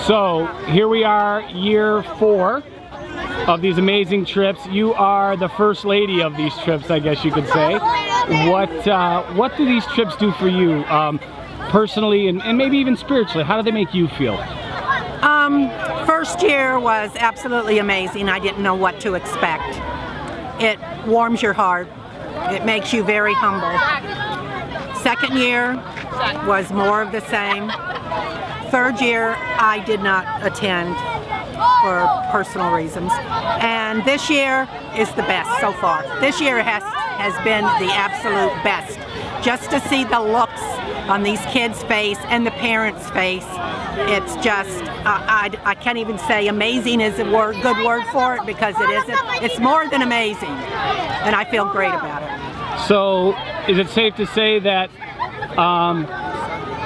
So here we are, year 4 of these amazing trips. You are the first lady of these trips, I guess you could say. What do these trips do for you personally and maybe even spiritually? How do they make you feel? First year was absolutely amazing. I didn't know what to expect. It warms your heart. It makes you very humble. Second year was more of the same. Third year, I did not attend for personal reasons. And this year is the best so far. This year has been the absolute best. Just to see the looks on these kids' face and the parents' face, it's just, I can't even say amazing is a good word for it, because it isn't. It's more than amazing, and I feel great about it. So is it safe to say that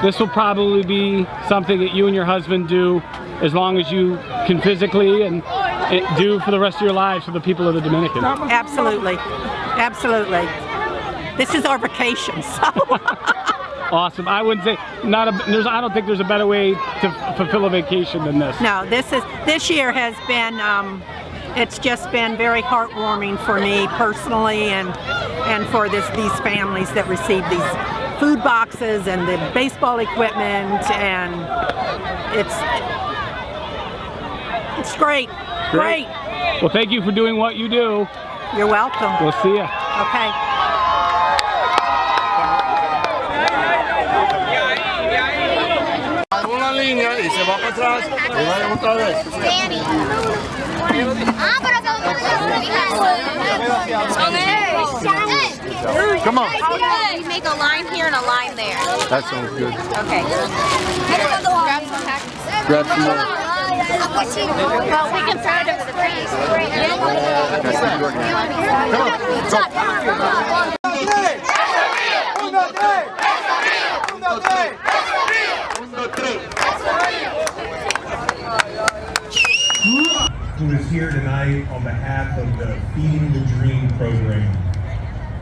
this will probably be something that you and your husband do as long as you can physically and do for the rest of your lives for the people of the Dominican? Absolutely, absolutely. This is our vacation, so. Awesome. I wouldn't say I don't think there's a better way to fulfill a vacation than this. No, this year has been it's just been very heartwarming for me personally, and for these families that receive these food boxes and the baseball equipment, and it's great. Great. Well, thank you for doing what you do. You're welcome. We'll see you. Okay. Una línea y se va para atrás y vaya otra vez. Come on. You make a line here and a line there. That sounds good. Okay. Grab some packets. Grab some more. Well, we can throw it over the trees. Who is here tonight on behalf of the Feeding the Dream program.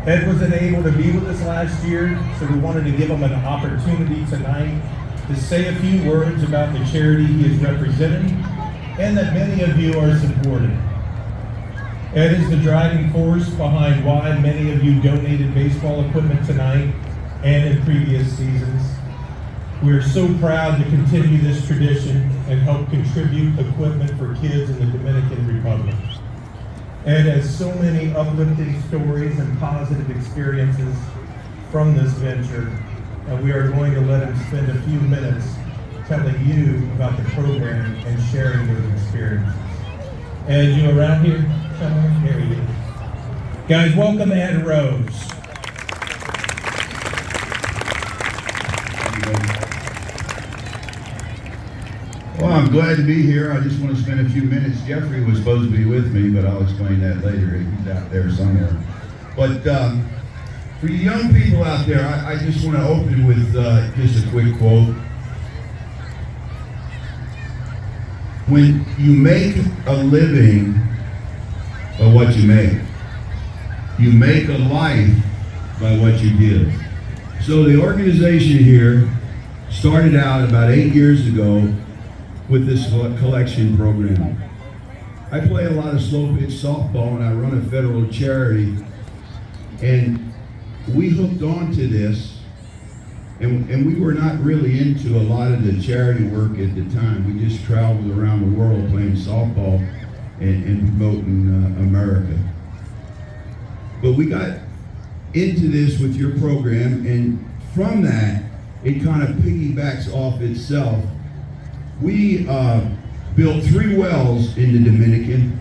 Ed wasn't able to be with us last year, so we wanted to give him an opportunity tonight to say a few words about the charity he is representing and that many of you are supporting. Ed is the driving force behind why many of you donated baseball equipment tonight and in previous seasons. We are so proud to continue this tradition and help contribute equipment for kids in the Dominican Republic. Ed has so many uplifting stories and positive experiences from this venture, and we are going to let him spend a few minutes telling you about the program and sharing those experiences. Ed, you around here somewhere? There he is. Guys, welcome Ed Rose. Well, I'm glad to be here. I just want to spend a few minutes. Jeffrey was supposed to be with me, but I'll explain that later. He's out there somewhere. But for you young people out there, I just want to open with just a quick quote. When you make a living by what you make a life by what you give. So the organization here started out about 8 years ago with this collection program. I play a lot of slow pitch softball and I run a federal charity, and we hooked on to this, and we were not really into a lot of the charity work at the time. We just traveled around the world playing softball and promoting America. But we got into this with your program, and from that, it kind of piggybacks off itself. We built 3 wells in the Dominican.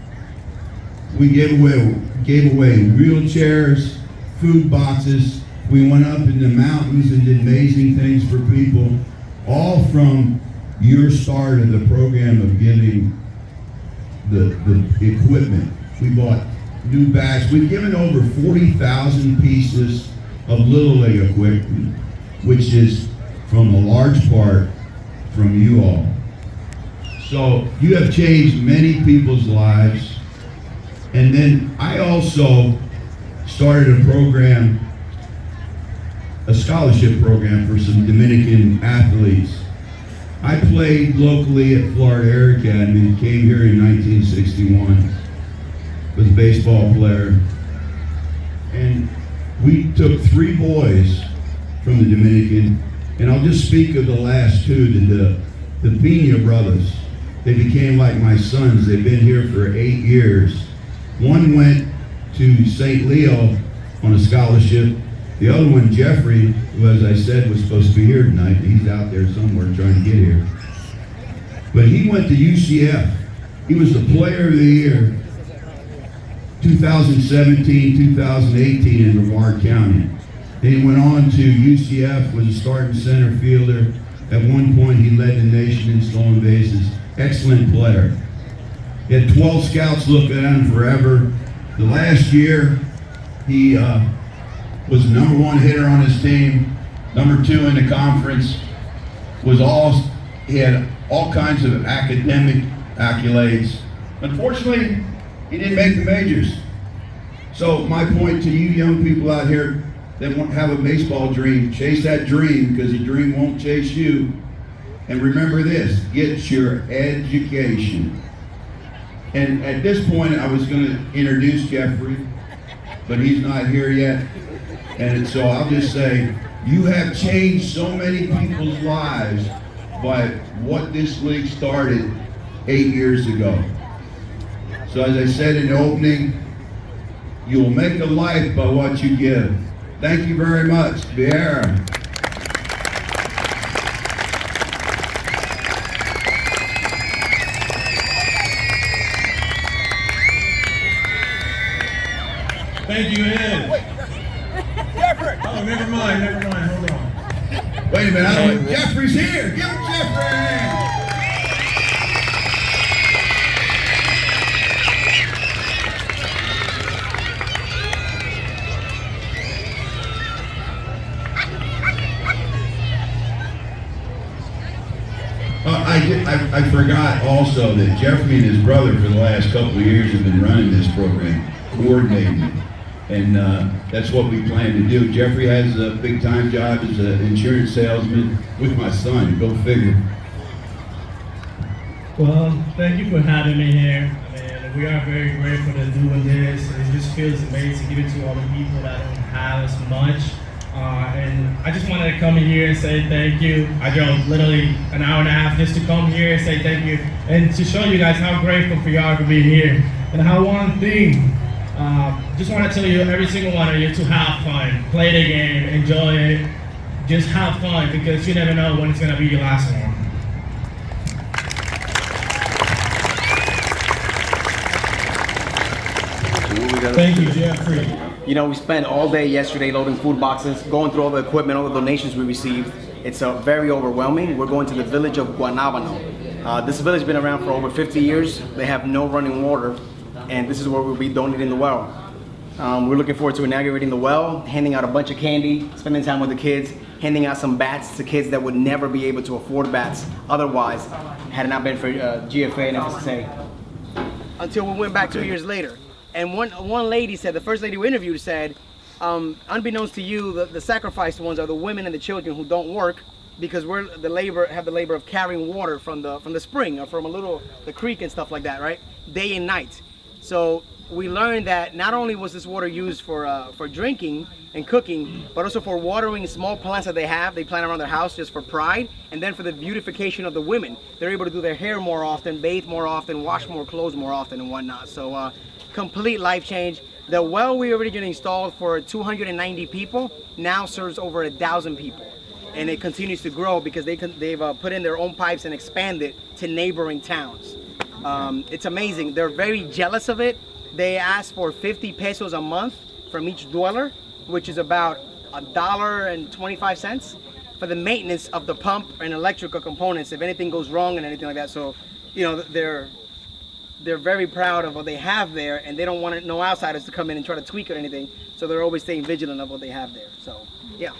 We gave away wheelchairs, food boxes. We went up in the mountains and did amazing things for people, all from your start of the program of giving the equipment. We bought new bats. We've given over 40,000 pieces of Little League equipment, which is from a large part from you all. So you have changed many people's lives. And then I also started a program, a scholarship program for some Dominican athletes. I played locally at Florida Air Academy, came here in 1961, was a baseball player, and we took 3 boys from the Dominican, and I'll just speak of the last 2, the Viera brothers. They became like my sons. They've been here for 8 years. One went to St. Leo on a scholarship. The other one, Jeffrey, who, as I said, was supposed to be here tonight. He's out there somewhere trying to get here. But he went to UCF. He was the player of the year 2017, 2018 in Brevard County. Then he went on to UCF, was a starting center fielder. At one point, he led the nation in stolen bases. Excellent player. He had 12 scouts looking at him forever. The last year, he was the number 1 hitter on his team, number 2 in the conference. He had all kinds of academic accolades. Unfortunately, he didn't make the majors. So my point to you young people out here that want to have a baseball dream, chase that dream, because the dream won't chase you. And remember this, get your education. And at this point, I was going to introduce Jeffrey, but he's not here yet. And so I'll just say, you have changed so many people's lives by what this league started 8 years ago. So as I said in the opening, you'll make a life by what you give. Thank you very much, Viera. Thank you, Ed. Oh, never mind, hold on. Wait a minute, Jeffrey's here. Give him Jeffrey a hand. I forgot also that Jeffrey and his brother for the last couple of years have been running this program, coordinating it. And that's what we plan to do. Jeffrey has a big time job as an insurance salesman with my son, go figure. Well, thank you for having me here. I mean, we are very grateful to doing this. It just feels amazing giving to all the people that don't have as much. And I just wanted to come in here and say thank you. I drove literally an hour and a half just to come here and say thank you and to show you guys how grateful for y'all for being here. And how one thing, just want to tell you, every single one of you, to have fun, play the game, enjoy it, just have fun, because you never know when it's going to be your last one. Thank you, Jeffrey. You know, we spent all day yesterday loading food boxes, going through all the equipment, all the donations we received. It's very overwhelming. We're going to the village of Guanabano. This village has been around for over 50 years. They have no running water, and this is where we'll be donating the well. We're looking forward to inaugurating the well, handing out a bunch of candy, spending time with the kids, handing out some bats to kids that would never be able to afford bats otherwise, had it not been for GFA and FSSA. Until we went back 2 years later. And one lady said, the first lady we interviewed said, unbeknownst to you, the sacrificed ones are the women and the children who don't work, because we're have the labor of carrying water from the spring or from the creek and stuff like that, right? Day and night. So we learned that not only was this water used for drinking and cooking, but also for watering small plants that they plant around their house just for pride, and then for the beautification of the women. They're able to do their hair more often, bathe more often, wash more clothes more often and whatnot. So complete life change. The well we originally installed for 290 people now serves over 1,000 people. And it continues to grow because they've put in their own pipes and expanded to neighboring towns. It's amazing. They're very jealous of it. They ask for 50 pesos a month from each dweller, which is about $1.25 for the maintenance of the pump and electrical components if anything goes wrong and anything like that. So, you know, they're very proud of what they have there, and they don't want no outsiders to come in and try to tweak or anything. So they're always staying vigilant of what they have there. So, yeah.